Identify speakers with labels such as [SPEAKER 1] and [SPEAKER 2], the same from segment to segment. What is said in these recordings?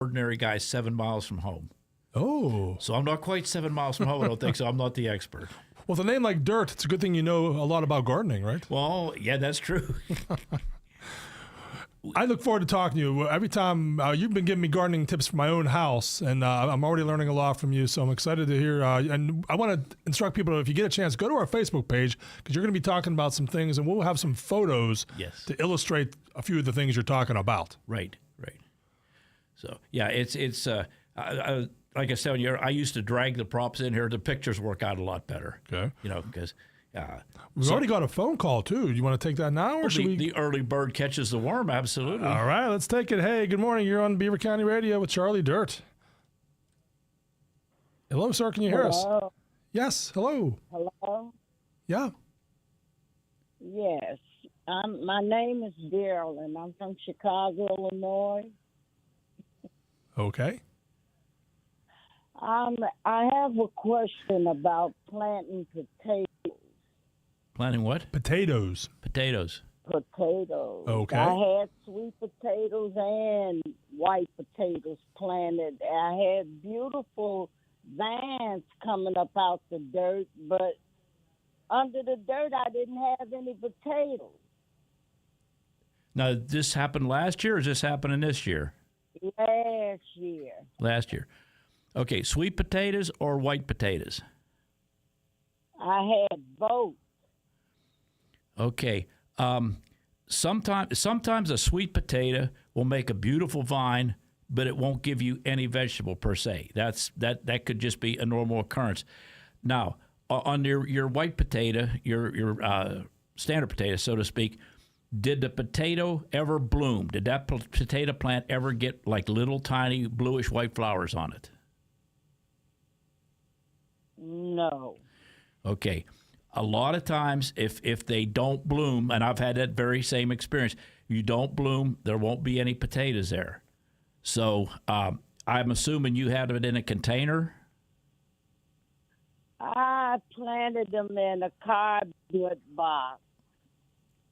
[SPEAKER 1] ordinary guy 7 miles from home.
[SPEAKER 2] Oh.
[SPEAKER 1] So I'm not quite 7 miles from home, I don't think, so I'm not the expert.
[SPEAKER 2] Well, with a name like Dirt, it's a good thing you know a lot about gardening, right?
[SPEAKER 1] Well, yeah, that's true.
[SPEAKER 2] I look forward to talking to you. Every time you've been giving me gardening tips for my own house, and I'm already learning a lot from you, so I'm excited to hear. And I want to instruct people, if you get a chance, go to our Facebook page, because you're going to be talking about some things, and we'll have some photos to illustrate a few of the things you're talking about.
[SPEAKER 1] Right. So, yeah, it's like I said, I used to drag the props in here. The pictures work out a lot better. Okay. Because...
[SPEAKER 2] we've already got a phone call, too. Do you want to take that now? Or should we?
[SPEAKER 1] The early bird catches the worm, absolutely.
[SPEAKER 2] All right, let's take it. Hey, good morning. You're on Beaver County Radio with Charlie Dirt. Hello, sir. Can you hear us? Yes. Hello.
[SPEAKER 3] Hello?
[SPEAKER 2] Yeah.
[SPEAKER 3] Yes. My name is Daryl, and I'm from Chicago, Illinois.
[SPEAKER 2] Okay.
[SPEAKER 3] I have a question about planting potatoes.
[SPEAKER 1] Planting what?
[SPEAKER 2] Potatoes.
[SPEAKER 1] Potatoes.
[SPEAKER 2] Okay.
[SPEAKER 3] I had sweet potatoes and white potatoes planted. I had beautiful vines coming up out the dirt, but under the dirt I didn't have any potatoes.
[SPEAKER 1] Now, this happened last year, or is this happening this year?
[SPEAKER 3] Last year.
[SPEAKER 1] Last year. Okay, sweet potatoes or white potatoes?
[SPEAKER 3] I had both.
[SPEAKER 1] Okay. Sometimes a sweet potato will make a beautiful vine, but it won't give you any vegetable per se. That could just be a normal occurrence. Now, on your white potato, your standard potato, so to speak, did the potato ever bloom? Did that potato plant ever get like little tiny bluish white flowers on it?
[SPEAKER 3] No.
[SPEAKER 1] Okay. A lot of times, if they don't bloom, and I've had that very same experience, you don't bloom, there won't be any potatoes there. So I'm assuming you had it in a container?
[SPEAKER 3] I planted them in a cardboard box.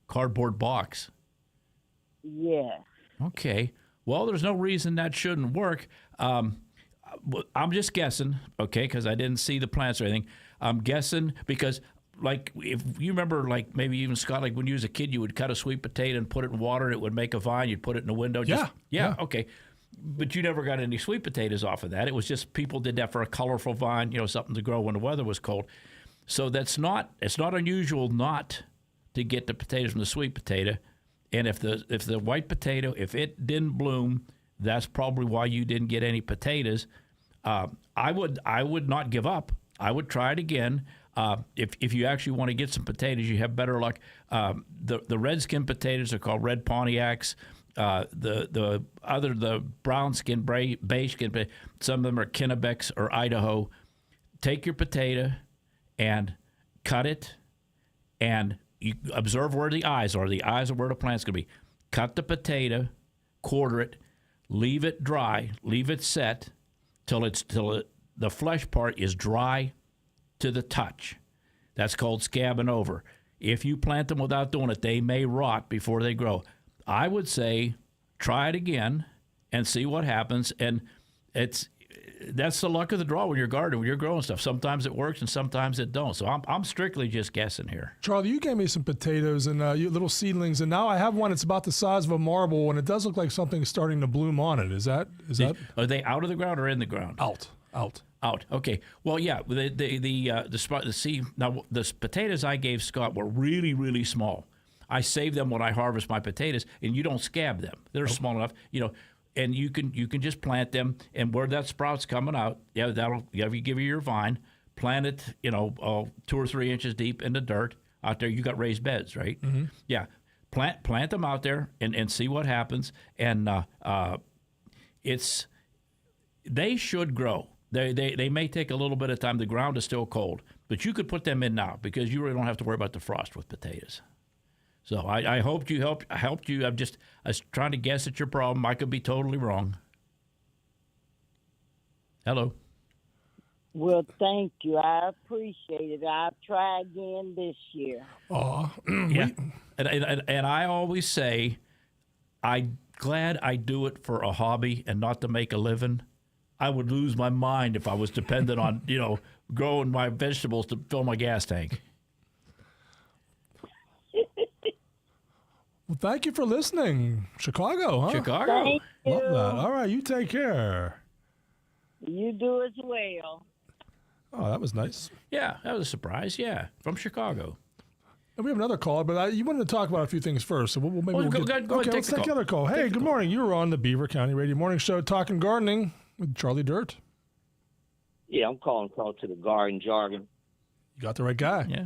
[SPEAKER 1] Cardboard box?
[SPEAKER 3] Yes.
[SPEAKER 1] Okay. Well, there's no reason that shouldn't work. I'm just guessing, okay, because I didn't see the plants or anything. I'm guessing because, like, if you remember, like, maybe even, Scott, like when you was a kid, you would cut a sweet potato and put it in water, and it would make a vine. You'd put it in the window. Yeah, okay. But you never got any sweet potatoes off of that. It was just people did that for a colorful vine, something to grow when the weather was cold. So it's not unusual not to get the potatoes from the sweet potato. And if the white potato, if it didn't bloom, that's probably why you didn't get any potatoes. I would not give up. I would try it again. If you actually want to get some potatoes, you have better luck. The red skin potatoes are called red Pontiacs. The brown skin, beige skin, some of them are Kennebecks or Idaho. Take your potato and cut it, and you observe where the eyes are. The eyes are where the plant's going to be. Cut the potato, quarter it, leave it dry, leave it set till the flesh part is dry to the touch. That's called scabbing over. If you plant them without doing it, they may rot before they grow. I would say try it again and see what happens. And that's the luck of the draw when you're gardening, when you're growing stuff. Sometimes it works and sometimes it don't. So I'm strictly just guessing here.
[SPEAKER 2] Charlie, you gave me some potatoes and little seedlings, and now I have one that's about the size of a marble, and it does look like something's starting to bloom on it. Is that?
[SPEAKER 1] Are they out of the ground or in the ground?
[SPEAKER 2] Out.
[SPEAKER 1] Okay. Well, yeah. Now the potatoes I gave Scott were really, really small. I save them when I harvest my potatoes, and you don't scab them. They're small enough, and you can just plant them, and where that sprout's coming out, that'll give you your vine. Plant it, 2 or 3 inches deep in the dirt out there. You got raised beds, right? Mm-hmm. Yeah. Plant them out there and see what happens, and they should grow. They may take a little bit of time. The ground is still cold, but you could put them in now because you really don't have to worry about the frost with potatoes. So I hoped you helped. I helped you. I was trying to guess at your problem. I could be totally wrong. Hello.
[SPEAKER 3] Well, thank you. I appreciate it. I'll try again this year.
[SPEAKER 1] Yeah. And I always say, I glad I do it for a hobby and not to make a living. I would lose my mind if I was dependent on, growing my vegetables to fill my gas tank.
[SPEAKER 2] Well, thank you for listening. Chicago, huh?
[SPEAKER 1] Chicago.
[SPEAKER 3] Thank you.
[SPEAKER 2] Love that. All right, you take care.
[SPEAKER 3] You do as well.
[SPEAKER 2] Oh, that was nice.
[SPEAKER 1] Yeah, that was a surprise. Yeah, from Chicago.
[SPEAKER 2] And we have another call, but you wanted to talk about a few things first. So maybe we'll
[SPEAKER 1] go
[SPEAKER 2] get...
[SPEAKER 1] ahead,
[SPEAKER 2] okay,
[SPEAKER 1] take
[SPEAKER 2] let's
[SPEAKER 1] the
[SPEAKER 2] take the
[SPEAKER 1] call.
[SPEAKER 2] other call. Hey, good morning. You were on the Beaver County Radio Morning Show talking gardening with Charlie Dirt.
[SPEAKER 4] Yeah, I'm calling to the garden jargon.
[SPEAKER 2] You got the right guy.
[SPEAKER 1] Yeah.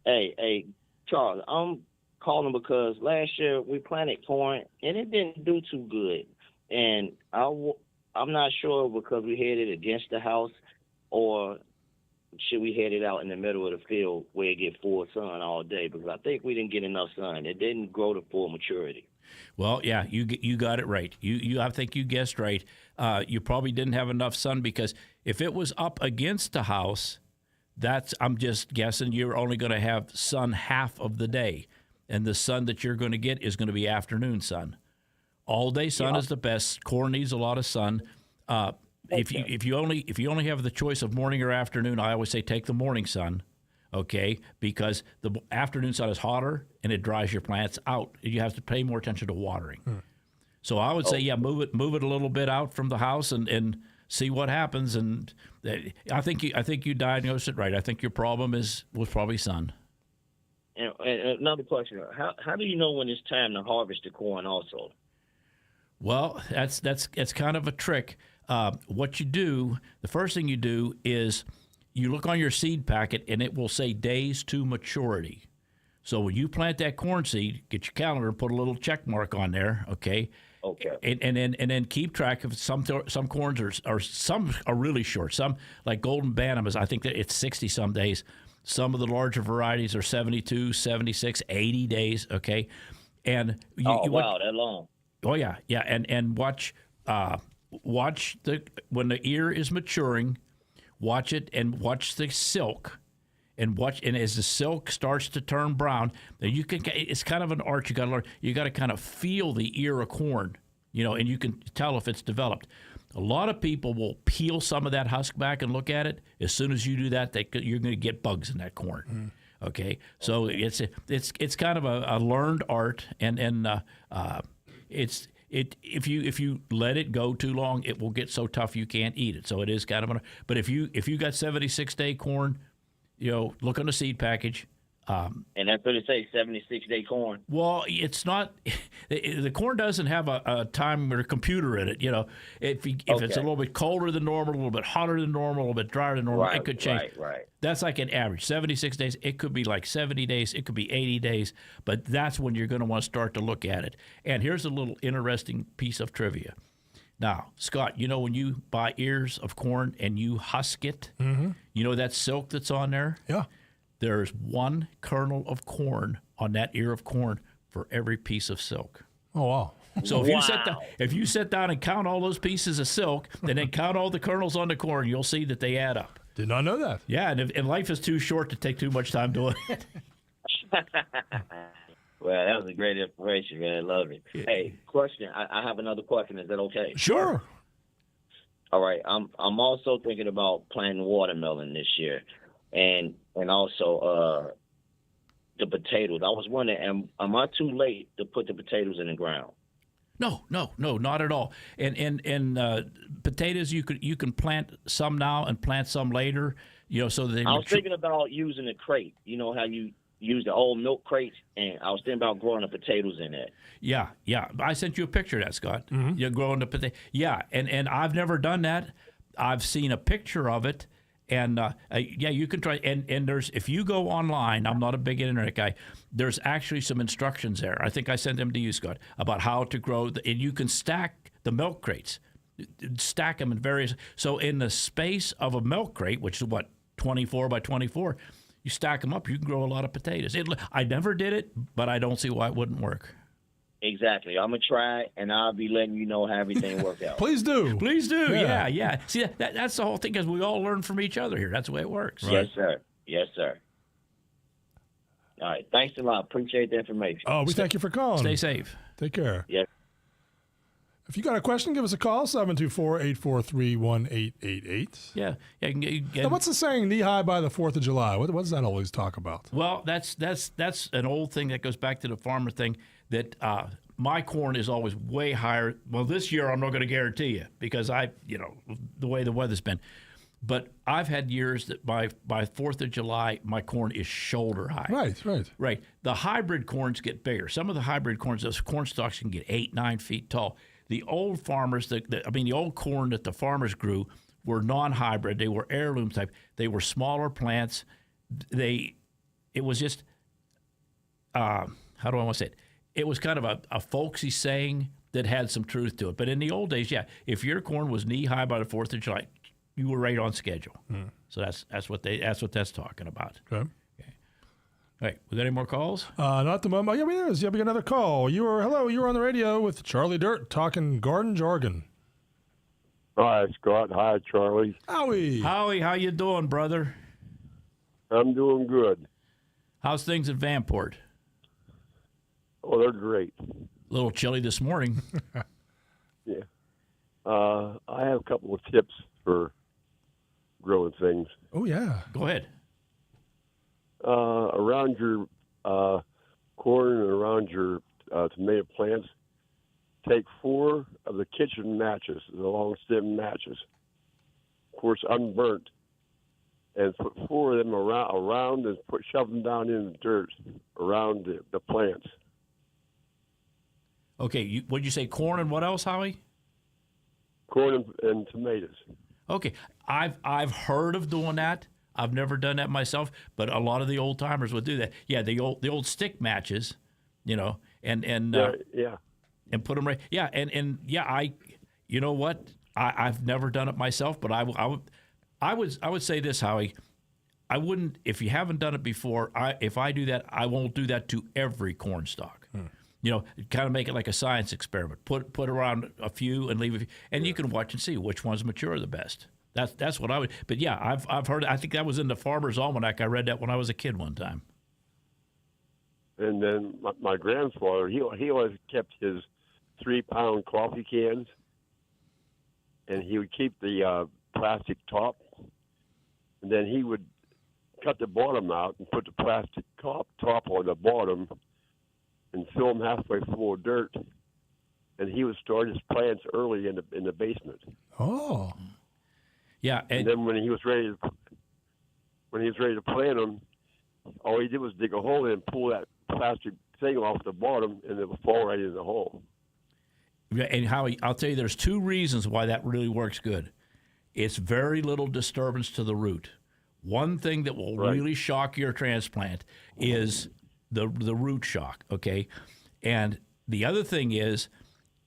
[SPEAKER 4] Hey, Charles, I'm calling because last year we planted corn and it didn't do too good. And I'm not sure because we had it against the house or should we head it out in the middle of the field where it get full sun all day? Because I think we didn't get enough sun. It didn't grow to full maturity.
[SPEAKER 1] Well, yeah, you got it right. I think you guessed right. You probably didn't have enough sun because if it was up against the house, I'm just guessing you're only going to have sun half of the day, and the sun that you're going to get is going to be afternoon sun. All day sun is the best. Corn needs a lot of sun. If you only have the choice of morning or afternoon, I always say take the morning sun. Okay, because the afternoon sun is hotter and it dries your plants out. You have to pay more attention to watering. So I would say, move it a little bit out from the house and see what happens. And I think you diagnosed it right. I think your problem was probably sun.
[SPEAKER 4] And another question: how do you know when it's time to harvest the corn? Also,
[SPEAKER 1] well, that's kind of a trick. What you do, the first thing you do is you look on your seed packet, and it will say days to maturity. So when you plant that corn seed, get your calendar and put a little check mark on there, okay?
[SPEAKER 4] Okay.
[SPEAKER 1] And then keep track of some corns are some are really short. Some like Golden Bananas, I think that it's 60 some days. Some of the larger varieties are 72, 76, 80 days, okay? And
[SPEAKER 4] wow, that long.
[SPEAKER 1] Oh yeah, yeah, and watch when the ear is maturing. Watch it and watch the silk, and as the silk starts to turn brown, then it's kind of an art you got to learn. You got to kind of feel the ear of corn, and you can tell if it's developed. A lot of people will peel some of that husk back and look at it. As soon as you do that, you're going to get bugs in that corn. Okay, so it's kind of a learned art, and if you let it go too long, it will get so tough you can't eat it. So it is kind of but if you got 76-day corn, look on the seed package.
[SPEAKER 4] And that's what it says, 76-day corn.
[SPEAKER 1] Well, it's not. The corn doesn't have a time or a computer in it. If it's a little bit colder than normal, a little bit hotter than normal, a little bit drier than normal, it could change.
[SPEAKER 4] Right.
[SPEAKER 1] That's like an average. 76 days. It could be like 70 days. It could be 80 days. But that's when you're going to want to start to look at it. And here's a little interesting piece of trivia. Now, Scott, when you buy ears of corn and you husk it, that silk that's on there?
[SPEAKER 2] Yeah.
[SPEAKER 1] There's one kernel of corn on that ear of corn for every piece of silk.
[SPEAKER 2] Oh, wow.
[SPEAKER 1] So if you sit down and count all those pieces of silk, and then count all the kernels on the corn, you'll see that they add up.
[SPEAKER 2] Did not know that.
[SPEAKER 1] Yeah, and life is too short to take too much time doing it.
[SPEAKER 4] Well, that was a great information, man. I love it.
[SPEAKER 1] Yeah.
[SPEAKER 4] Hey, question. I have another question. Is that okay?
[SPEAKER 2] Sure.
[SPEAKER 4] All right. I'm also thinking about planting watermelon this year, and also the potatoes. I was wondering, am I too late to put the potatoes in the ground?
[SPEAKER 1] No, not at all. And potatoes, you can plant some now and plant some later. So they.
[SPEAKER 4] I was thinking about using a crate. You know how you use the old milk crates, and I was thinking about growing the potatoes in that. Yeah.
[SPEAKER 1] I sent you a picture of that, Scott.
[SPEAKER 2] Mm-hmm.
[SPEAKER 1] You're growing the potato. Yeah, and I've never done that. I've seen a picture of it. And you can try. And there's, if you go online, I'm not a big internet guy. There's actually some instructions there. I think I sent them to you, Scott, about how to grow. And you can stack the milk crates, stack them in various. So in the space of a milk crate, which is 24 by 24, you stack them up. You can grow a lot of potatoes. I never did it, but I don't see why it wouldn't work.
[SPEAKER 4] Exactly. I'm going to try, and I'll be letting you know how everything works out.
[SPEAKER 2] Please do.
[SPEAKER 1] Yeah. See, that's the whole thing, because we all learn from each other here. That's the way it works.
[SPEAKER 4] Right. Yes, sir. All right. Thanks a lot. Appreciate the information.
[SPEAKER 2] Oh, we thank you for calling.
[SPEAKER 1] Stay safe.
[SPEAKER 2] Take care.
[SPEAKER 4] Yes.
[SPEAKER 2] If you got a question, give us a call, 724-843-1888.
[SPEAKER 1] Yeah.
[SPEAKER 2] Now, what's the saying, knee high by the 4th of July? What does that always talk about?
[SPEAKER 1] Well, that's an old thing that goes back to the farmer thing that my corn is always way higher. Well, this year I'm not going to guarantee you because the way the weather's been. But I've had years that by 4th of July, my corn is shoulder high. Right. The hybrid corns get bigger. Some of the hybrid corns, those corn stalks can get 8-9 feet tall. The old farmers, the old corn that the farmers grew were non-hybrid. They were heirloom type. They were smaller plants. It was just, how do I want to say it? It was kind of a folksy saying that had some truth to it. But in the old days, yeah, if your corn was knee high by the 4th of July, you were right on schedule. So that's what that's talking about.
[SPEAKER 2] Okay.
[SPEAKER 1] All right, we got any more calls?
[SPEAKER 2] Not at the moment. Yeah, we got another call. You were on the radio with Charlie Dirt talking garden jargon.
[SPEAKER 5] Hi, Scott. Hi, Charlie.
[SPEAKER 2] Howie,
[SPEAKER 1] how you doing, brother?
[SPEAKER 5] I'm doing good.
[SPEAKER 1] How's things at Vanport?
[SPEAKER 5] Oh, they're great.
[SPEAKER 1] A little chilly this morning.
[SPEAKER 5] Yeah. I have a couple of tips for growing things.
[SPEAKER 2] Oh, yeah.
[SPEAKER 1] Go ahead.
[SPEAKER 5] Around your corn and around your tomato plants, take 4 of the kitchen matches, the long stem matches, of course unburnt, and put 4 of them around and shove them down in the dirt around the plants.
[SPEAKER 1] Okay, what'd you say, corn and what else, Howie?
[SPEAKER 5] Corn and tomatoes.
[SPEAKER 1] Okay, I've heard of doing that. I've never done that myself, but a lot of the old timers would do that. Yeah, the old stick matches, and put them right. Yeah, and you know what? I've never done it myself, but I would say this, Howie. I wouldn't, if you haven't done it before. If I do that, I won't do that to every corn stalk. Kind of make it like a science experiment. Put around a few and leave a few, and you can watch and see which ones mature the best. That's what I would. But yeah, I've heard. I think that was in the Farmer's Almanac. I read that when I was a kid one time.
[SPEAKER 5] And then my grandfather, he always kept his 3-pound coffee cans, and he would keep the plastic top, and then he would cut the bottom out and put the plastic top on the bottom, and fill them halfway full of dirt, and he would start his plants early in the basement.
[SPEAKER 2] Oh.
[SPEAKER 1] Yeah,
[SPEAKER 5] and then when he was ready to plant them, all he did was dig a hole in and pull that plastic thing off the bottom, and it would fall right in the hole.
[SPEAKER 1] And Howie, I'll tell you, there's 2 reasons why that really works good. It's very little disturbance to the root. One thing that will really shock your transplant is the root shock. Okay, and the other thing is,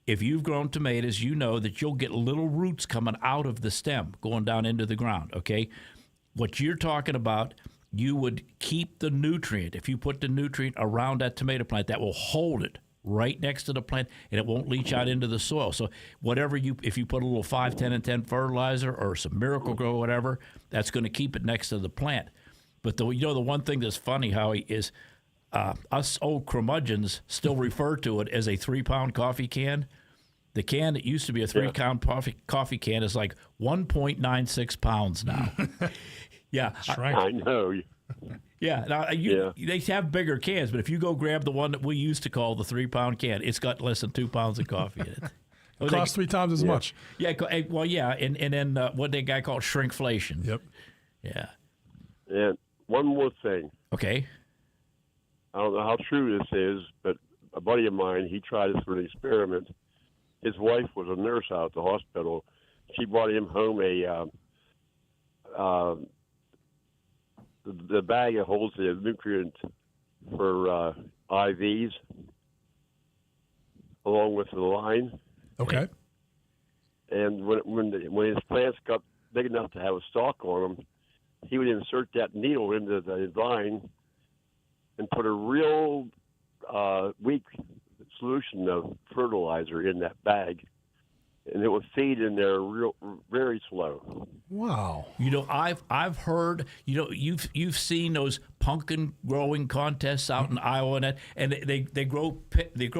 [SPEAKER 1] if you've grown tomatoes, you know that you'll get little roots coming out of the stem, going down into the ground, okay? What you're talking about, you would keep the nutrient. If you put the nutrient around that tomato plant, that will hold it right next to the plant, and it won't leach out into the soil. So if you put a little 5, 10, and 10 fertilizer or some Miracle Grow or whatever, that's going to keep it next to the plant. But the one thing that's funny, Howie, is us old curmudgeons still refer to it as a 3-pound coffee can. The can that used to be a 3-pound coffee can is like 1.96 pounds now. Yeah.
[SPEAKER 5] I know.
[SPEAKER 1] Yeah. Now, they have bigger cans, but if you go grab the one that we used to call the 3-pound can, it's got less than 2 pounds of coffee in it.
[SPEAKER 2] It costs 3 times as much.
[SPEAKER 1] Yeah. Well, yeah. And then what that guy called shrinkflation.
[SPEAKER 2] Yep.
[SPEAKER 1] Yeah.
[SPEAKER 5] And one more thing.
[SPEAKER 1] Okay.
[SPEAKER 5] I don't know how true this is, but a buddy of mine, he tried this for an experiment. His wife was a nurse out at the hospital. She brought him home the bag that holds the nutrient for IVs, along with the line.
[SPEAKER 2] Okay.
[SPEAKER 5] And when his plants got big enough to have a stalk on them, he would insert that needle into the line and put a real weak solution of fertilizer in that bag, and it would feed in there very slow.
[SPEAKER 2] Wow.
[SPEAKER 1] I've heard, you've seen those pumpkin growing contests out in Iowa, and they grow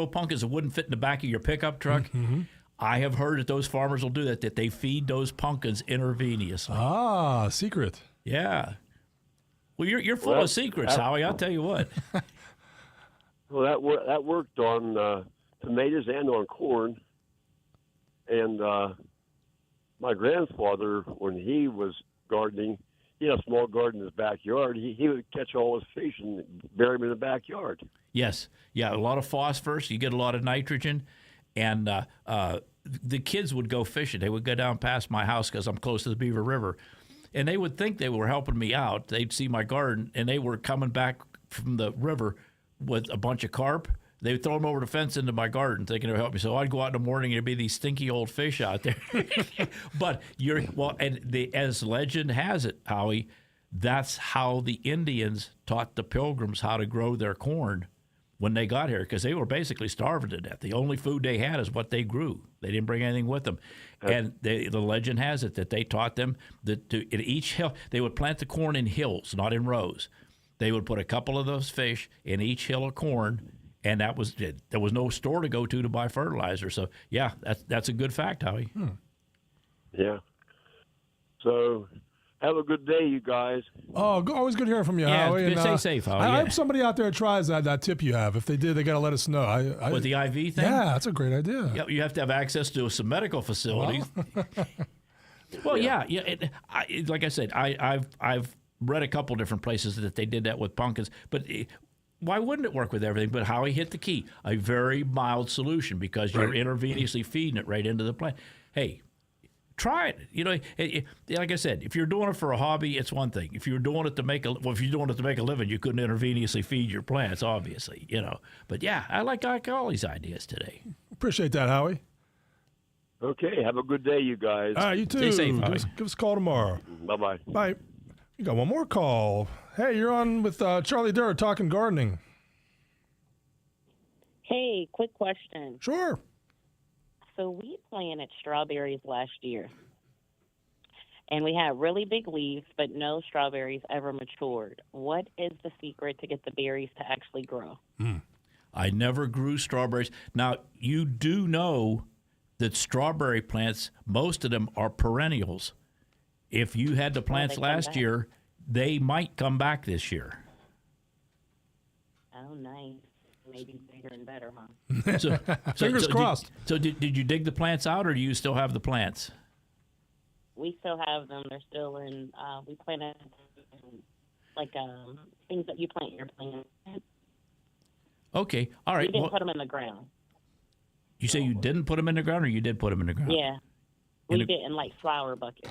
[SPEAKER 1] pumpkins that wouldn't fit in the back of your pickup truck.
[SPEAKER 2] Mm-hmm.
[SPEAKER 1] I have heard that those farmers will do that they feed those pumpkins intravenously.
[SPEAKER 2] Ah, secret.
[SPEAKER 1] Yeah. Well, you're full of secrets, Howie. I'll tell you what.
[SPEAKER 5] Well, that worked on tomatoes and on corn. And my grandfather, when he was gardening, he had a small garden in his backyard. He would catch all his fish and bury them in the backyard.
[SPEAKER 1] Yes. Yeah, a lot of phosphorus. You get a lot of nitrogen. And the kids would go fishing. They would go down past my house because I'm close to the Beaver River. And they would think they were helping me out. They'd see my garden, and they were coming back from the river with a bunch of carp. They would throw them over the fence into my garden, thinking it would help me. So I'd go out in the morning, and there'd be these stinky old fish out there. But as legend has it, Howie, that's how the Indians taught the Pilgrims how to grow their corn when they got here, because they were basically starving to death. The only food they had is what they grew. They didn't bring anything with them. And the legend has it that they taught them that in each hill, they would plant the corn in hills, not in rows. They would put a couple of those fish in each hill of corn, and that was it. There was no store to go to buy fertilizer. So, yeah, that's a good fact, Howie.
[SPEAKER 5] Yeah. So have a good day, you guys.
[SPEAKER 2] Oh, always good hearing from you,
[SPEAKER 1] Yeah,
[SPEAKER 2] Howie. And,
[SPEAKER 1] stay safe, Howie.
[SPEAKER 2] I
[SPEAKER 1] Yeah.
[SPEAKER 2] hope somebody out there tries that tip you have. If they did, they got to let us know.
[SPEAKER 1] With the IV thing?
[SPEAKER 2] Yeah, that's a great idea.
[SPEAKER 1] Yeah, you have to have access to some medical facilities. Well, yeah. Like I said, I've read a couple different places that they did that with pumpkins, but why wouldn't it work with everything? But Howie hit the key: a very mild solution, because you're intravenously feeding it right into the plant. Hey, try it. You know, like I said, if you're doing it for a hobby, it's one thing. If you're doing it to make if you're doing it to make a living, you couldn't intravenously feed your plants, obviously. You know, but yeah, I like all these ideas today.
[SPEAKER 2] Appreciate that, Howie.
[SPEAKER 5] Okay, have a good day, you guys.
[SPEAKER 2] All right, you too.
[SPEAKER 1] Stay safe, Howie.
[SPEAKER 2] Give us a call tomorrow.
[SPEAKER 5] Bye-bye.
[SPEAKER 2] Bye. You got one more call. Hey, you're on with Charlie Durr talking gardening.
[SPEAKER 6] Hey, quick question.
[SPEAKER 2] Sure.
[SPEAKER 6] So we planted strawberries last year, and we had really big leaves, but no strawberries ever matured. What is the secret to get the berries to actually grow?
[SPEAKER 1] I never grew strawberries. Now, you do know that strawberry plants, most of them are perennials. If you had the plants
[SPEAKER 6] they come
[SPEAKER 1] last
[SPEAKER 6] back.
[SPEAKER 1] year, they might come back this year.
[SPEAKER 6] Oh, nice. Maybe bigger and better, huh?
[SPEAKER 1] So,
[SPEAKER 2] Fingers crossed.
[SPEAKER 1] Did you dig the plants out, or do you still have the plants?
[SPEAKER 6] We still have them. They're still in. We planted like things that you plant in your plant.
[SPEAKER 1] Okay, all
[SPEAKER 6] We
[SPEAKER 1] right.
[SPEAKER 6] didn't
[SPEAKER 1] Well,
[SPEAKER 6] put them in the ground.
[SPEAKER 1] you say you didn't put them in the ground, or you did put them in the ground?
[SPEAKER 6] Yeah,
[SPEAKER 1] In
[SPEAKER 6] we
[SPEAKER 1] a-
[SPEAKER 6] did in like flower buckets.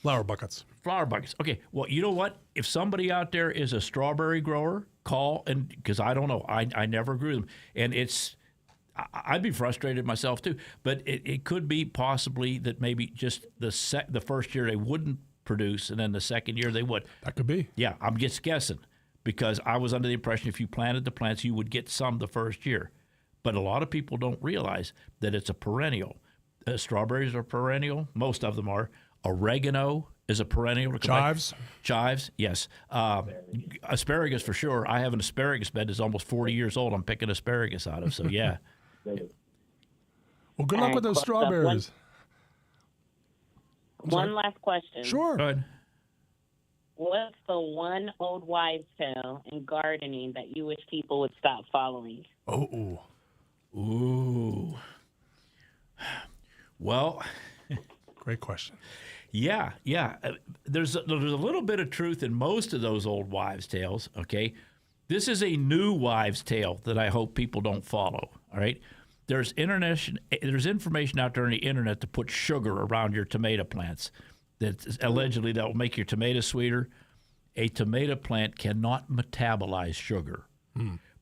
[SPEAKER 2] Flower buckets.
[SPEAKER 1] Flower buckets. Okay. Well, you know what? If somebody out there is a strawberry grower, call, and because I don't know, I never grew them, and I'd be frustrated myself too. But it could be possibly that maybe just the first year they wouldn't produce, and then the second year they would.
[SPEAKER 2] That could be.
[SPEAKER 1] Yeah, I'm just guessing, because I was under the impression if you planted the plants, you would get some the first year. But a lot of people don't realize that it's a perennial. Strawberries are perennial. Most of them are. Oregano is a perennial.
[SPEAKER 2] Chives?
[SPEAKER 1] Chives, yes. Asparagus for sure. I have an asparagus bed that's almost 40 years old. I'm picking asparagus out of, so yeah.
[SPEAKER 2] Well, good luck with those strawberries.
[SPEAKER 6] One last question.
[SPEAKER 2] Sure.
[SPEAKER 1] Go ahead.
[SPEAKER 6] What's the one old wives' tale in gardening that you wish people would stop following?
[SPEAKER 2] Oh.
[SPEAKER 1] Ooh. Well,
[SPEAKER 2] Great question.
[SPEAKER 1] yeah. There's a little bit of truth in most of those old wives' tales, okay? This is a new wives' tale that I hope people don't follow, all right? There's information out there on the internet to put sugar around your tomato plants that allegedly that will make your tomatoes sweeter. A tomato plant cannot metabolize sugar.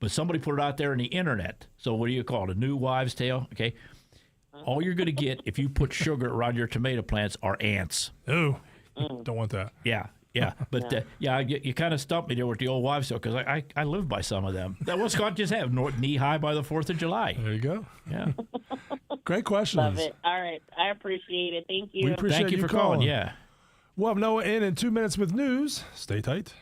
[SPEAKER 1] But somebody put it out there on the internet. So what do you call it? A new wives' tale, okay? All you're going to get if you put sugar around your tomato plants are ants.
[SPEAKER 2] Ooh. Don't want that.
[SPEAKER 1] Yeah. But you kind of stumped me there with the old wives' tale, because I live by some of them. That was Scott just have knee high by the 4th of July.
[SPEAKER 2] There you go.
[SPEAKER 1] Yeah.
[SPEAKER 2] Great questions.
[SPEAKER 6] Love it. All right. I appreciate it. Thank you.
[SPEAKER 2] We appreciate
[SPEAKER 1] Thank you for calling. Yeah.
[SPEAKER 2] We'll have Noah in 2 minutes with news. Stay tight.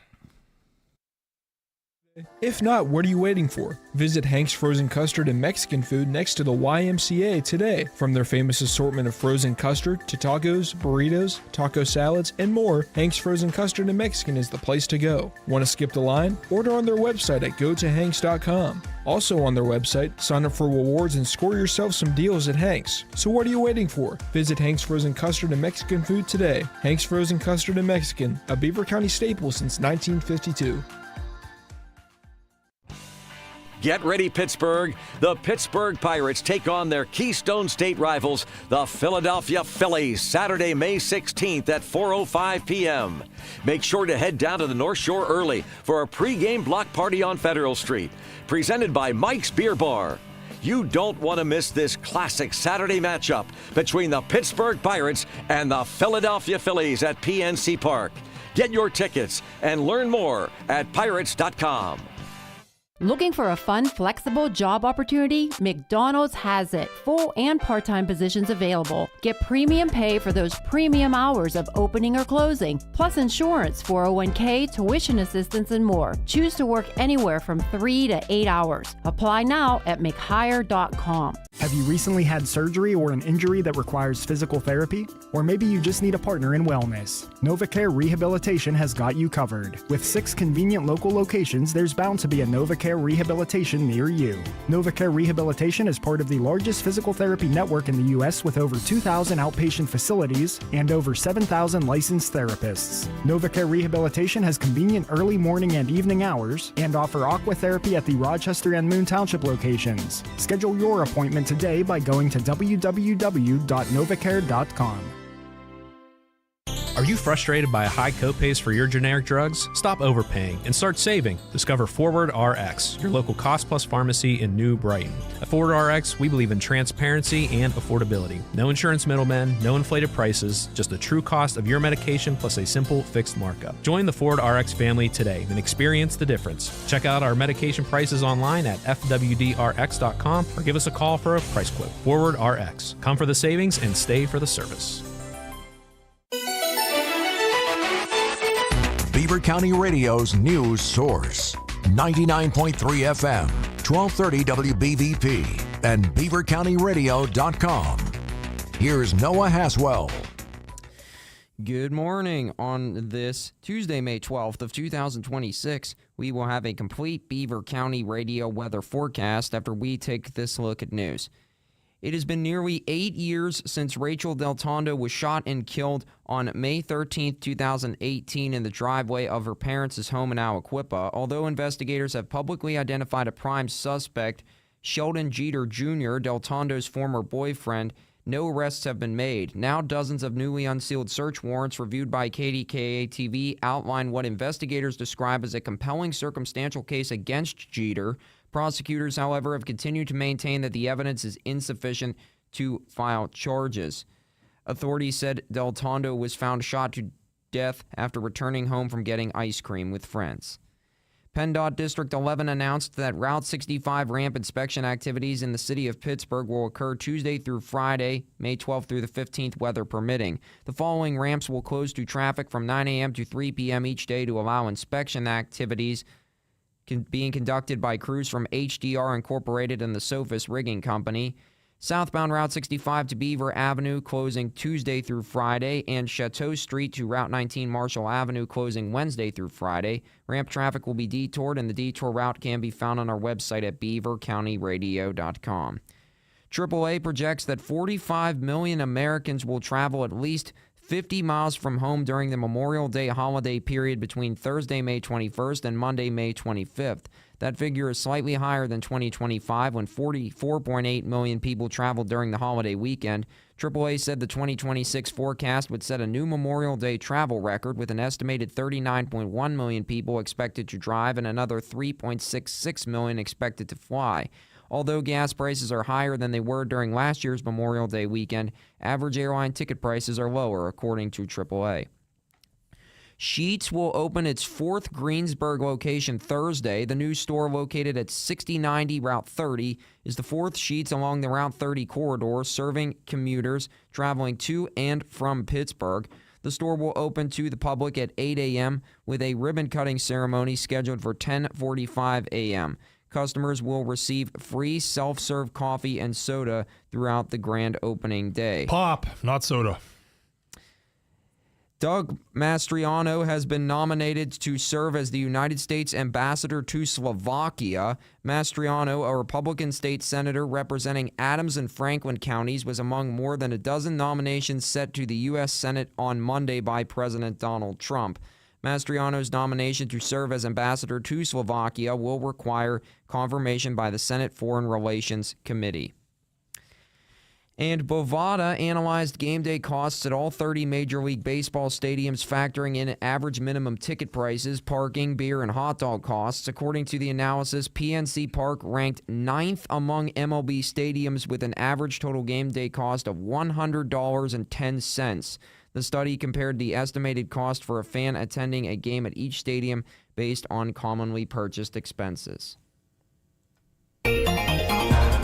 [SPEAKER 7] If not, what are you waiting for? Visit Hank's Frozen Custard and Mexican Food next to the YMCA today. From their famous assortment of frozen custard to tacos, burritos, taco salads, and more, Hank's Frozen Custard and Mexican is the place to go. Want to skip the line? Order on their website at gotohanks.com. Also on their website, sign up for rewards and score yourself some deals at Hank's. So what are you waiting for? Visit Hank's Frozen Custard and Mexican Food today. Hank's Frozen Custard and Mexican, a Beaver County staple since 1952.
[SPEAKER 8] Get ready, Pittsburgh. The Pittsburgh Pirates take on their Keystone State rivals, the Philadelphia Phillies, Saturday, May 16th at 4:05 p.m. Make sure to head down to the North Shore early for a pregame block party on Federal Street, presented by Mike's Beer Bar. You don't want to miss this classic Saturday matchup between the Pittsburgh Pirates and the Philadelphia Phillies at PNC Park. Get your tickets and learn more at pirates.com.
[SPEAKER 9] Looking for a fun, flexible job opportunity? McDonald's has it. Full and part-time positions available. Get premium pay for those premium hours of opening or closing, plus insurance, 401k, tuition assistance, and more. Choose to work anywhere from 3 to 8 hours. Apply now at mchire.com.
[SPEAKER 10] Have you recently had surgery or an injury that requires physical therapy? Or maybe you just need a partner in wellness. NovaCare Rehabilitation has got you covered. With 6 convenient local locations, there's bound to be a NovaCare Rehabilitation near you. NovaCare Rehabilitation is part of the largest physical therapy network in the U.S. with over 2,000 outpatient facilities and over 7,000 licensed therapists. NovaCare Rehabilitation has convenient early morning and evening hours and offer aqua therapy at the Rochester and Moon Township locations. Schedule your appointment today by going to www.novacare.com.
[SPEAKER 11] Are you frustrated by high copays for your generic drugs? Stop overpaying and start saving. Discover Forward RX, your local cost-plus pharmacy in New Brighton. At Forward RX, we believe in transparency and affordability. No insurance middlemen, no inflated prices, just the true cost of your medication plus a simple fixed markup. Join the Forward RX family today and experience the difference. Check out our medication prices online at fwdrx.com or give us a call for a price quote. Forward RX. Come for the savings and stay for the service.
[SPEAKER 12] Beaver County Radio's news source. 99.3 FM, 1230 WBVP, and beavercountyradio.com. Here's Noah Haswell.
[SPEAKER 13] Good morning. On this Tuesday, May 12th of 2026, we will have a complete Beaver County radio weather forecast after we take this look at news. It has been nearly 8 years since Rachel Del Tondo was shot and killed on May 13, 2018 in the driveway of her parents' home in Aliquippa. Although investigators have publicly identified a prime suspect, Sheldon Jeter Jr., Del Tondo's former boyfriend, no arrests have been made. Now dozens of newly unsealed search warrants reviewed by KDKA-TV outline what investigators describe as a compelling circumstantial case against Jeter. Prosecutors, however, have continued to maintain that the evidence is insufficient to file charges. Authorities said Del Tondo was found shot to death after returning home from getting ice cream with friends. PennDOT District 11 announced that Route 65 ramp inspection activities in the city of Pittsburgh will occur Tuesday through Friday, May 12th through the 15th, weather permitting. The following ramps will close to traffic from 9 a.m. to 3 p.m. each day to allow inspection activities being conducted by crews from HDR Incorporated and the Sophis Rigging Company. Southbound Route 65 to Beaver Avenue closing Tuesday through Friday, and Chateau Street to Route 19 Marshall Avenue closing Wednesday through Friday. Ramp traffic will be detoured, and the detour route can be found on our website at beavercountyradio.com. AAA projects that 45 million Americans will travel at least 50 miles from home during the Memorial Day holiday period between Thursday, May 21st and Monday, May 25th. That figure is slightly higher than 2025, when 44.8 million people traveled during the holiday weekend. AAA said the 2026 forecast would set a new Memorial Day travel record, with an estimated 39.1 million people expected to drive and another 3.66 million expected to fly. Although gas prices are higher than they were during last year's Memorial Day weekend, average airline ticket prices are lower, according to AAA. Sheetz will open its 4th Greensburg location Thursday. The new store, located at 6090 Route 30, is the 4th Sheetz along the Route 30 corridor, serving commuters traveling to and from Pittsburgh. The store will open to the public at 8 a.m. with a ribbon-cutting ceremony scheduled for 10:45 a.m. Customers will receive free self-serve coffee and soda throughout the grand opening day.
[SPEAKER 2] Pop, not soda.
[SPEAKER 13] Doug Mastriano has been nominated to serve as the United States ambassador to Slovakia. Mastriano, a Republican state senator representing Adams and Franklin counties, was among more than a dozen nominations set to the U.S. Senate on Monday by President Donald Trump. Mastriano's nomination to serve as ambassador to Slovakia will require confirmation by the Senate Foreign Relations Committee. And Bovada analyzed game day costs at all 30 Major League Baseball stadiums, factoring in average minimum ticket prices, parking, beer, and hot dog costs. According to the analysis, PNC Park ranked 9th among MLB stadiums with an average total game day cost of $100.10. The study compared the estimated cost for a fan attending a game at each stadium based on commonly purchased expenses.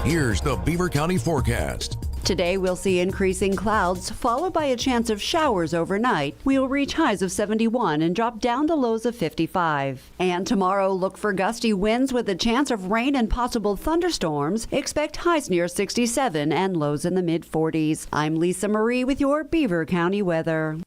[SPEAKER 12] Here's the Beaver County forecast.
[SPEAKER 14] Today, we'll see increasing clouds, followed by a chance of showers overnight. We'll reach highs of 71 and drop down to lows of 55. And tomorrow, look for gusty winds with a chance of rain and possible thunderstorms. Expect highs near 67 and lows in the mid-40s. I'm Lisa Marie with your Beaver County weather.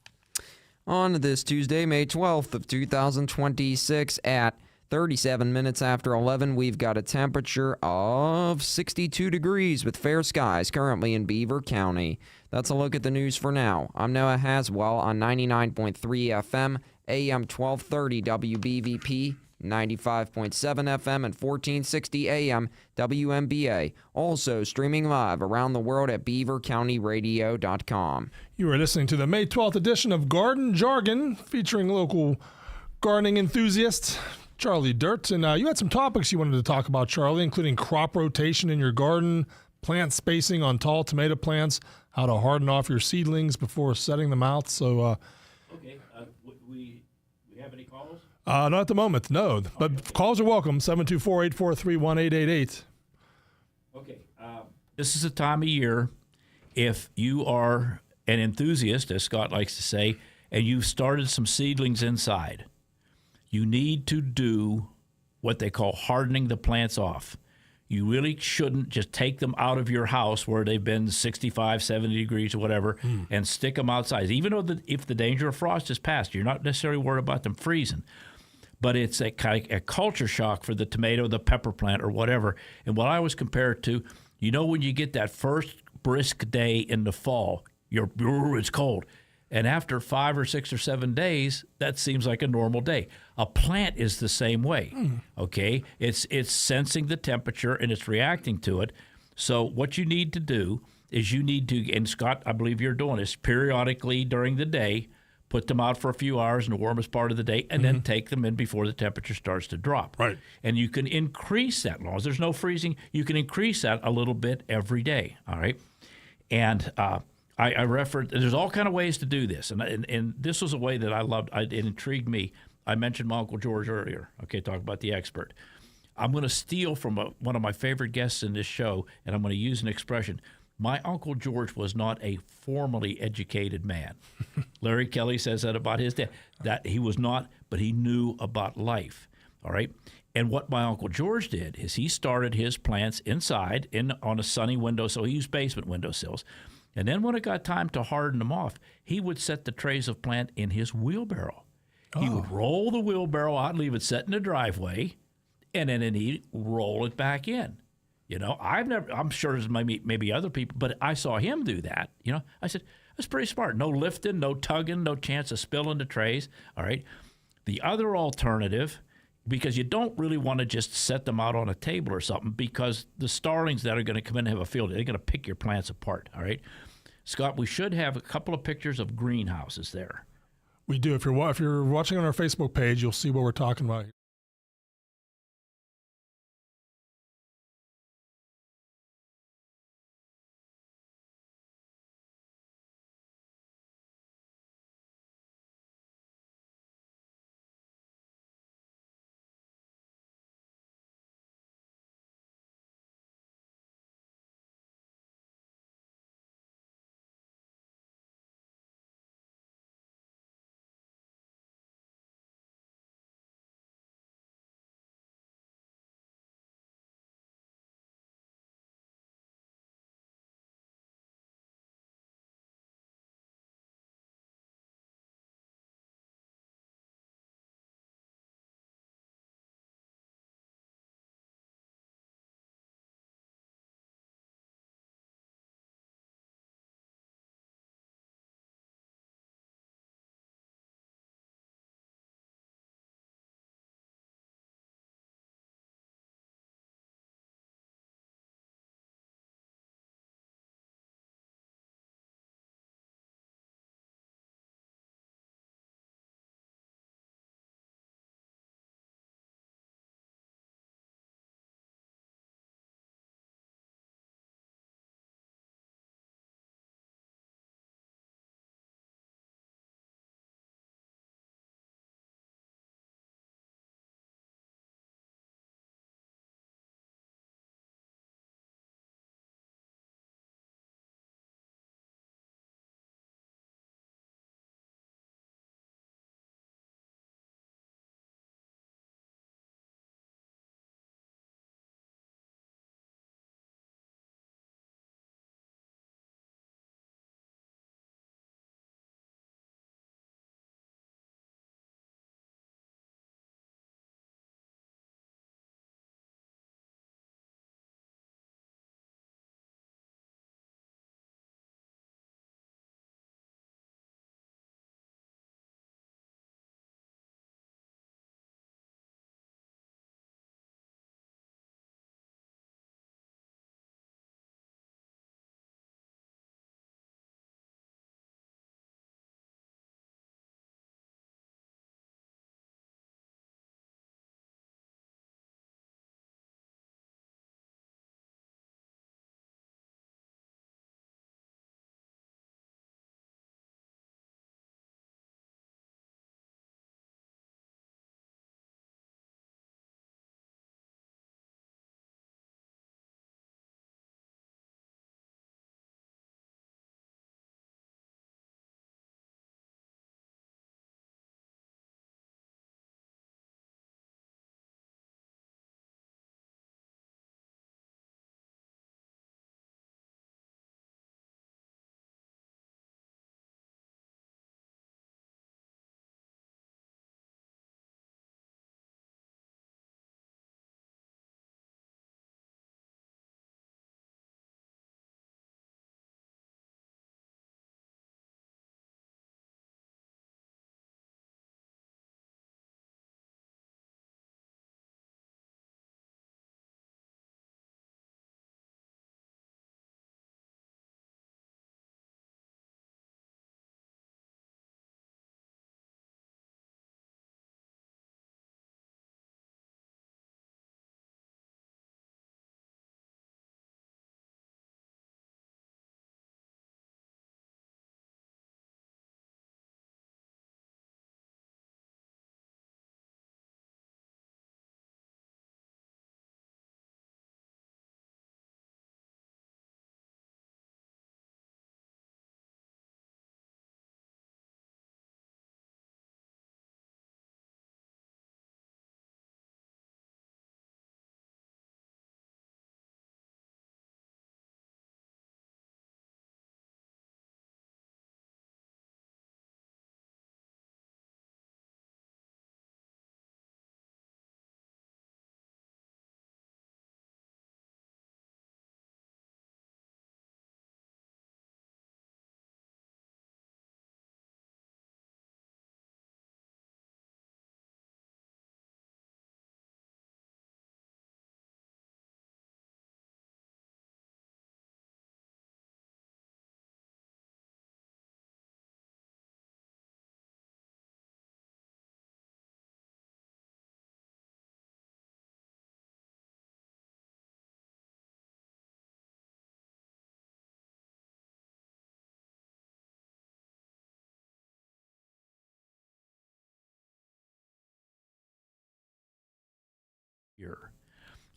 [SPEAKER 13] On this Tuesday, May 12th of 2026 at 37 minutes after 11, we've got a temperature of 62 degrees with fair skies currently in Beaver County. That's a look at the news for now. I'm Noah Haswell on 99.3 FM, AM 1230 WBVP, 95.7 FM, and 1460 AM WMBA. Also streaming live around the world at beavercountyradio.com.
[SPEAKER 2] You are listening to the May 12th edition of Garden Jargon, featuring local gardening enthusiasts, Charlie Dirt. And you had some topics you wanted to talk about, Charlie, including crop rotation in your garden, plant spacing on tall tomato plants, how to harden off your seedlings before setting them out. So,
[SPEAKER 1] okay, we have any calls?
[SPEAKER 2] Not at the moment, no. But calls are welcome, 724-843-1888.
[SPEAKER 1] Okay, this is a time of year, if you are an enthusiast, as Scott likes to say, and you've started some seedlings inside, you need to do what they call hardening the plants off. You really shouldn't just take them out of your house where they've been 65, 70 degrees or whatever and stick them outside. Even though if the danger of frost is past, you're not necessarily worried about them freezing. But it's a culture shock for the tomato, the pepper plant, or whatever. And what I always compare it to, when you get that first brisk day in the fall, it's cold. And after 5 or 6 or 7 days, that seems like a normal day. A plant is the same way, okay? It's sensing the temperature and it's reacting to it. So what you need to do is and Scott, I believe you're doing this, periodically during the day, put them out for a few hours in the warmest part of the day, and then take them in before the temperature starts to drop.
[SPEAKER 2] Right.
[SPEAKER 1] And you can increase that, as long as there's no freezing, you can increase that a little bit every day, all right? And I referred, there's all kind of ways to do this, and this was a way that I loved. It intrigued me. I mentioned my Uncle George earlier. Okay, talk about the expert. I'm going to steal from one of my favorite guests in this show, and I'm going to use an expression. My Uncle George was not a formally educated man. Larry Kelly says that about his dad, that he was not, but he knew about life, all right? And what my Uncle George did is he started his plants inside on a sunny windowsill. He used basement windowsills. And then when it got time to harden them off, he would set the trays of plant in his wheelbarrow. He would roll the wheelbarrow out, leave it set in the driveway, and then he'd roll it back in. I'm sure there's maybe other people, but I saw him do that. I said, that's pretty smart. No lifting, no tugging, no chance of spilling the trays. All right. The other alternative, because you don't really want to just set them out on a table or something, because the starlings that are going to come in and have a field, they're going to pick your plants apart. All right. Scott, we should have a couple of pictures of greenhouses there.
[SPEAKER 2] We do. If you're watching on our Facebook page, you'll see what we're talking about.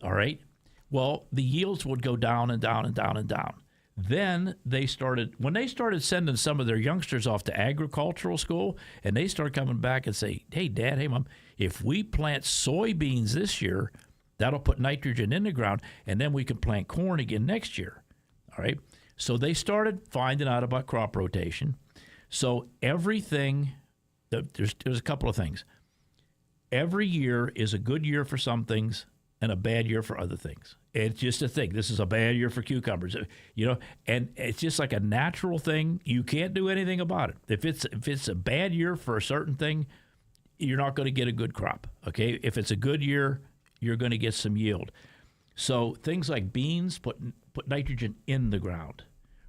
[SPEAKER 1] All right. Well, the yields would go down and down and down and down. Then when they started sending some of their youngsters off to agricultural school, and they start coming back and say, hey, Dad, hey, Mom, if we plant soybeans this year, that'll put nitrogen in the ground, and then we can plant corn again next year. All right. So they started finding out about crop rotation. So everything, there's a couple of things. Every year is a good year for some things and a bad year for other things. It's just a thing. This is a bad year for cucumbers, and it's just like a natural thing. You can't do anything about it. If it's a bad year for a certain thing, you're not going to get a good crop. Okay. If it's a good year, you're going to get some yield. So things like beans put nitrogen in the ground.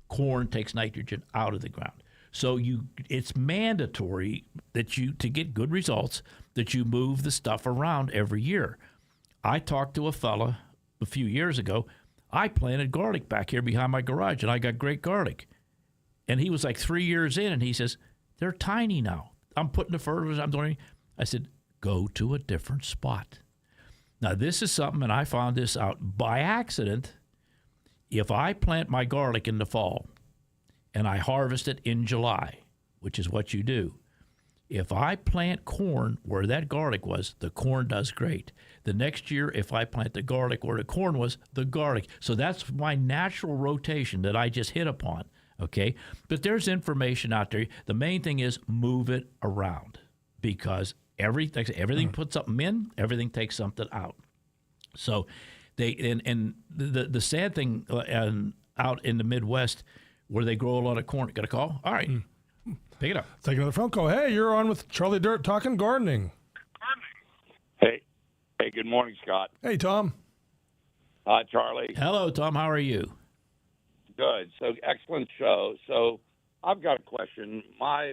[SPEAKER 1] Corn takes nitrogen out of the ground. So it's mandatory that to get good results, that you move the stuff around every year. I talked to a fella a few years ago. I planted garlic back here behind my garage, and I got great garlic. And he was like 3 years in, and he says, they're tiny now. I'm putting the fertilizer, I'm doing. I said, go to a different spot. Now, this is something, and I found this out by accident. If I plant my garlic in the fall and I harvest it in July, which is what you do, if I plant corn where that garlic was, the corn does great. The next year, if I plant the garlic where the corn was, the garlic. So that's my natural rotation that I just hit upon, okay? But there's information out there. The main thing is move it around, because everything puts something in, everything takes something out. So the sad thing out in the Midwest where they grow a lot of corn. Got a call? All right. Pick it up.
[SPEAKER 2] Take another phone call. Hey, you're on with Charlie Dirt talking gardening.
[SPEAKER 15] Hey, good morning, Scott.
[SPEAKER 2] Hey, Tom.
[SPEAKER 15] Hi, Charlie.
[SPEAKER 1] Hello, Tom. How are you?
[SPEAKER 15] Good. So, excellent show. So, I've got a question. My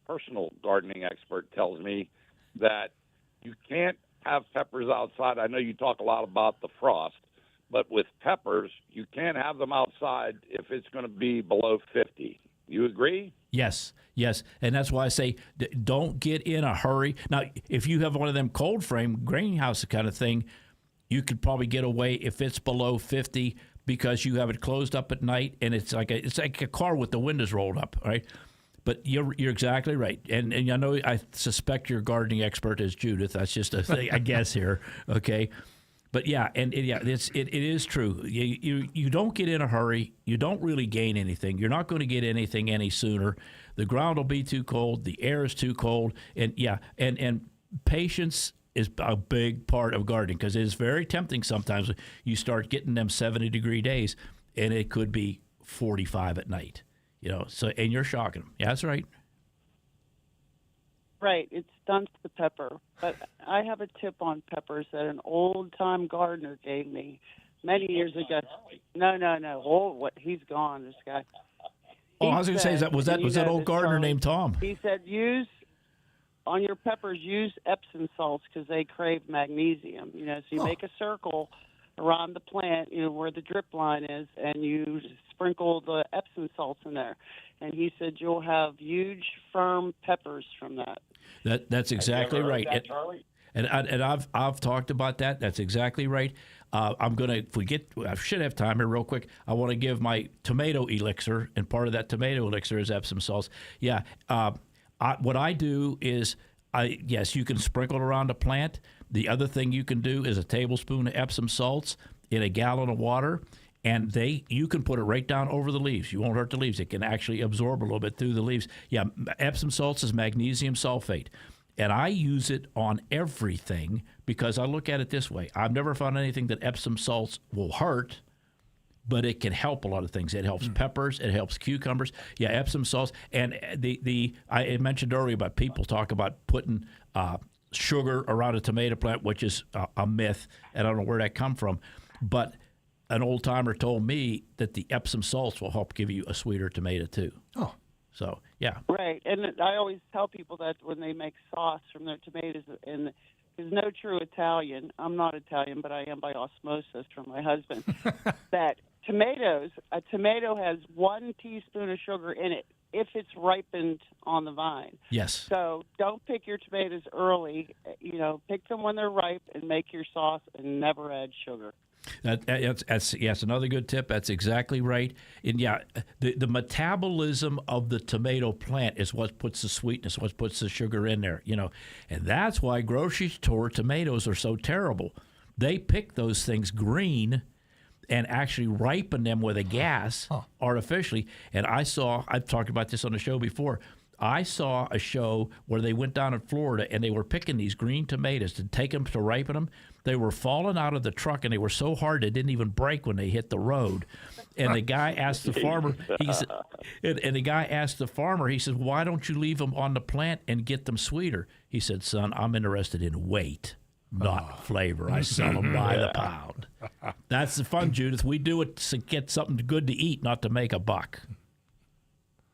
[SPEAKER 15] personal gardening expert tells me that you can't have peppers outside. I know you talk a lot about the frost, but with peppers, you can't have them outside if it's going to be below 50. You agree?
[SPEAKER 1] Yes. And that's why I say don't get in a hurry. Now, if you have one of them cold frame greenhouse kind of thing, you could probably get away if it's below 50 because you have it closed up at night and it's like a car with the windows rolled up, right? But you're exactly right. And I know I suspect your gardening expert is Judith. That's just a thing, I guess here, okay? But yeah, it is true. You don't get in a hurry. You don't really gain anything. You're not going to get anything any sooner. The ground will be too cold. The air is too cold. And patience is a big part of gardening because it is very tempting sometimes. You start getting them 70-degree days, and it could be 45 at night. So and you're shocking them. Yeah, that's right.
[SPEAKER 16] Right, it stunts the pepper. But I have a tip on peppers that an old-time gardener gave me many years ago. No. Oh, what? He's gone, this guy.
[SPEAKER 1] I was going to say, was that old gardener named Tom?
[SPEAKER 16] He said, on your peppers, use Epsom salts because they crave magnesium. So you make a circle around the plant, where the drip line is, and you sprinkle the Epsom salts in there. And he said you'll have huge, firm peppers from that.
[SPEAKER 1] That's exactly right.
[SPEAKER 15] That, Charlie?
[SPEAKER 1] And I've talked about that. That's exactly right. I should have time here real quick. I want to give my tomato elixir, and part of that tomato elixir is Epsom salts. Yeah. What I do is, yes, you can sprinkle it around a plant. The other thing you can do is a tablespoon of Epsom salts in a gallon of water, and you can put it right down over the leaves. You won't hurt the leaves. It can actually absorb a little bit through the leaves. Yeah, Epsom salts is magnesium sulfate. And I use it on everything because I look at it this way. I've never found anything that Epsom salts will hurt, but it can help a lot of things. It helps peppers. It helps cucumbers. Yeah, Epsom salts. And I mentioned earlier about people talk about putting sugar around a tomato plant, which is a myth, and I don't know where that come from. But an old-timer told me that the Epsom salts will help give you a sweeter tomato, too.
[SPEAKER 2] Oh.
[SPEAKER 1] So, yeah.
[SPEAKER 16] Right, and I always tell people that when they make sauce from their tomatoes, and there's no true Italian. I'm not Italian, but I am by osmosis from my husband. That a tomato has 1 teaspoon of sugar in it. if it's ripened on the vine.
[SPEAKER 1] Yes.
[SPEAKER 16] So don't pick your tomatoes early. Pick them when they're ripe and make your sauce and never add sugar.
[SPEAKER 1] That's another good tip. That's exactly right. And the metabolism of the tomato plant is what puts the sweetness, what puts the sugar in there. And that's why grocery store tomatoes are so terrible. They pick those things green and actually ripen them with a gas artificially. And I've talked about this on the show before. I saw a show where they went down in Florida and they were picking these green tomatoes to take them to ripen them. They were falling out of the truck and they were so hard they didn't even break when they hit the road. And the guy asked the farmer, he said, why don't you leave them on the plant and get them sweeter? He said, son, I'm interested in weight, not flavor. I sell them by the pound. That's the fun, Judith. We do it to get something good to eat, not to make a buck.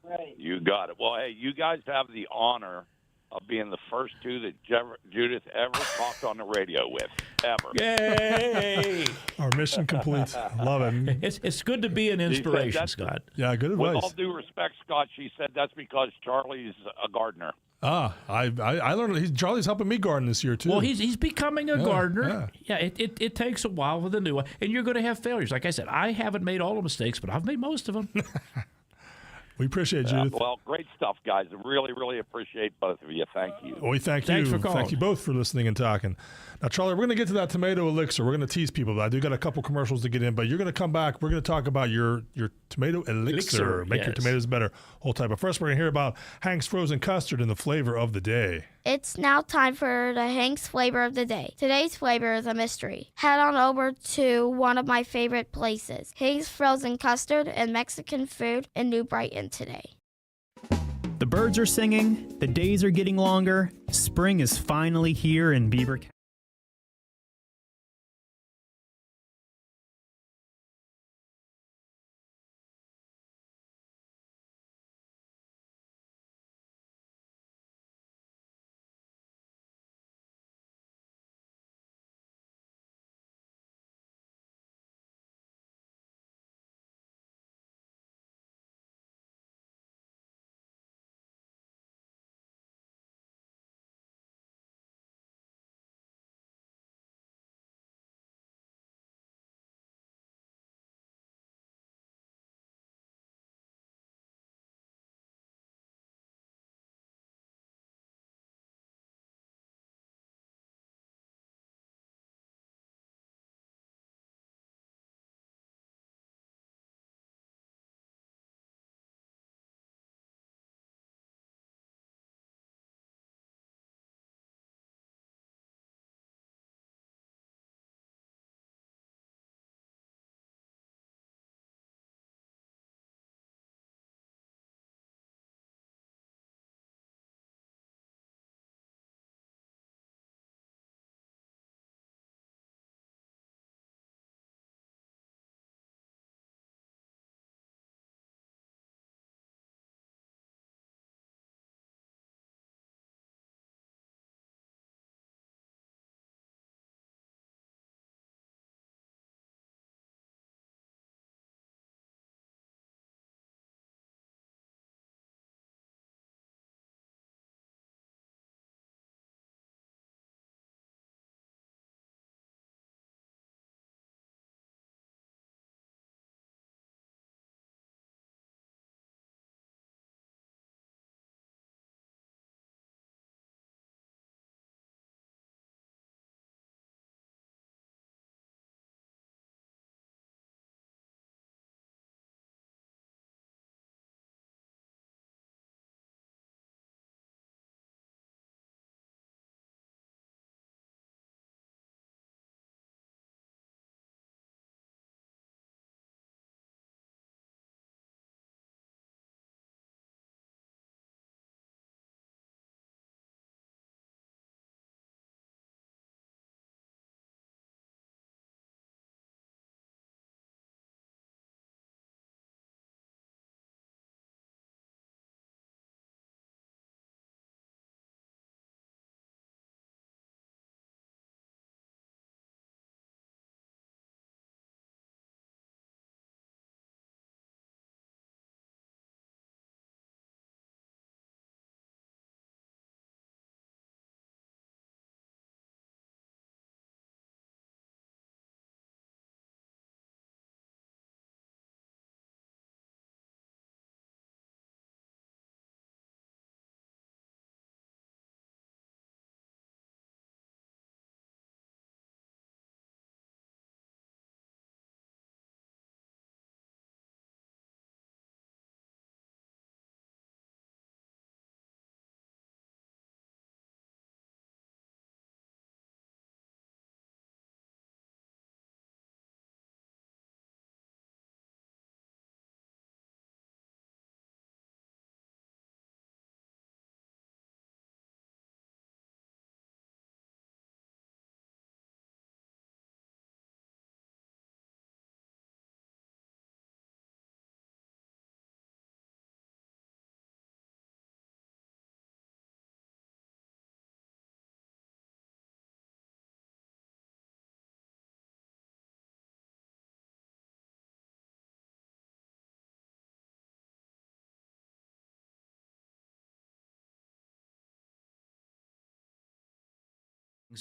[SPEAKER 16] Right.
[SPEAKER 15] You got it. Well, hey, you guys have the honor of being the first two that Judith ever talked on the radio with, ever.
[SPEAKER 1] Yay!
[SPEAKER 2] Our mission complete. Love it.
[SPEAKER 1] It's good to be an inspiration, Scott.
[SPEAKER 2] Yeah, good advice.
[SPEAKER 15] With all due respect, Scott, she said that's because Charlie's a gardener.
[SPEAKER 2] I learned Charlie's helping me garden this year too.
[SPEAKER 1] Well, he's becoming a gardener. Yeah, it takes a while with a new one, and you're going to have failures. Like I said, I haven't made all the mistakes, but I've made most of them.
[SPEAKER 2] We appreciate it, Judith.
[SPEAKER 15] Well, great stuff, guys. I really, really appreciate both of you. Thank you.
[SPEAKER 2] We thank you.
[SPEAKER 1] Thanks for calling.
[SPEAKER 2] Thank you both for listening and talking. Now, Charlie, we're going to get to that tomato elixir. We're going to tease people. I do got a couple commercials to get in, but you're going to come back. We're going to talk about your tomato elixir. Make your tomatoes better. Hold tight. But first, we're going to hear about Hank's frozen custard and the flavor of the day.
[SPEAKER 17] It's now time for the Hank's flavor of the day. Today's flavor is a mystery. Head on over to one of my favorite places, Hank's Frozen Custard and Mexican Food in New Brighton today.
[SPEAKER 18] The birds are singing, the days are getting longer, spring is finally here in Beaver County.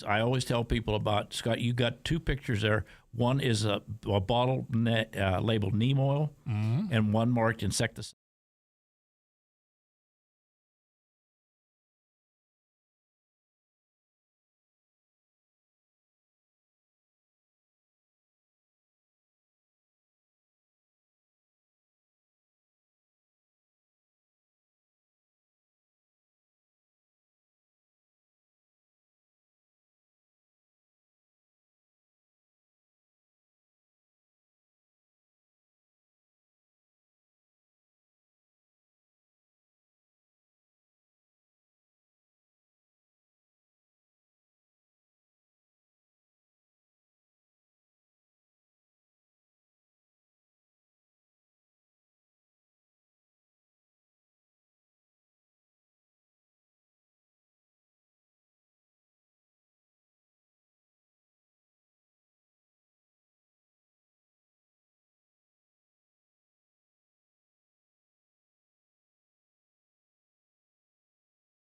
[SPEAKER 1] I always tell people about, Scott, you got two pictures there. One is a bottle labeled neem oil, and one marked insecticide.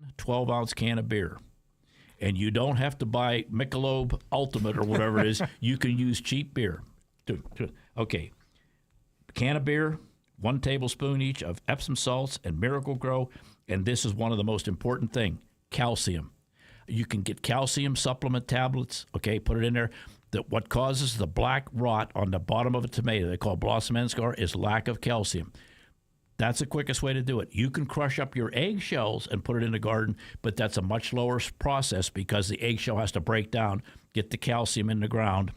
[SPEAKER 1] A 12-ounce can of beer. And you don't have to buy Michelob Ultimate or whatever it is. You can use cheap beer. Okay. Can of beer, 1 tablespoon each of Epsom salts and Miracle Grow. And this is one of the most important things, calcium. You can get calcium supplement tablets, okay, put it in there. What causes the black rot on the bottom of a tomato, they call blossom end scar, is lack of calcium. That's the quickest way to do it. You can crush up your eggshells and put it in the garden, but that's a much slower process because the eggshell has to break down, get the calcium in the ground.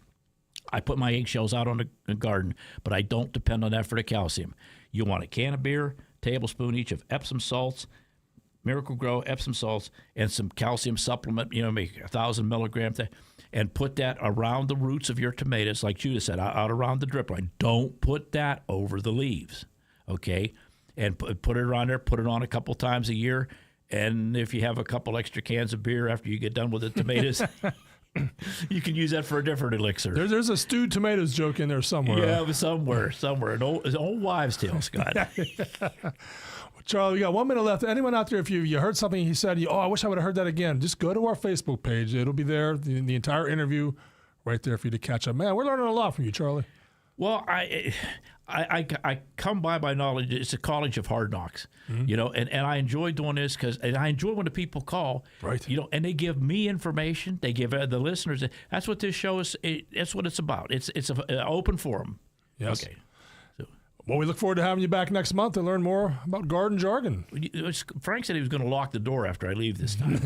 [SPEAKER 1] I put my eggshells out on the garden, but I don't depend on that for the calcium. You want a can of beer, tablespoon each of Epsom salts, Miracle Grow, Epsom salts, and some calcium supplement, make 1,000 milligrams, and put that around the roots of your tomatoes, like Judah said, out around the drip line. Don't put that over the leaves, okay? And put it around there, put it on a couple times a year. And if you have a couple extra cans of beer after you get done with the tomatoes, you can use that for a different elixir.
[SPEAKER 2] There's a stewed tomatoes joke in there somewhere.
[SPEAKER 1] Yeah, somewhere. An old wives' tale, Scott.
[SPEAKER 2] Charlie, we got 1 minute left. Anyone out there, if you heard something he said, I wish I would have heard that again, just go to our Facebook page. It'll be there, the entire interview right there for you to catch up. Man, we're learning a lot from you, Charlie.
[SPEAKER 1] Well, I come by my knowledge. It's a college of hard knocks, and I enjoy doing this and I enjoy when the people call,
[SPEAKER 2] right?
[SPEAKER 1] And they give me information. They give the listeners. That's what this show is. That's what it's about. It's an open forum.
[SPEAKER 2] Yes.
[SPEAKER 1] Okay.
[SPEAKER 2] Well, we look forward to having you back next month to learn more about garden jargon.
[SPEAKER 1] Frank said he was going to lock the door after I leave this time.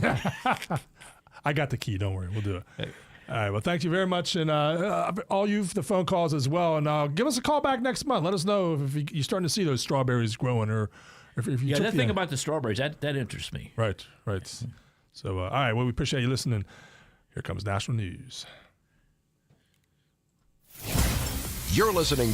[SPEAKER 2] I got the key. Don't worry. We'll do it. Hey. All right. Well, thank you very much. And all you, the phone calls as well. And give us a call back next month. Let us know if you're starting to see those strawberries growing or if you
[SPEAKER 1] took thing about the strawberries, that interests me.
[SPEAKER 2] Right. So, all right. Well, we appreciate you listening. Here comes National News.
[SPEAKER 12] You're listening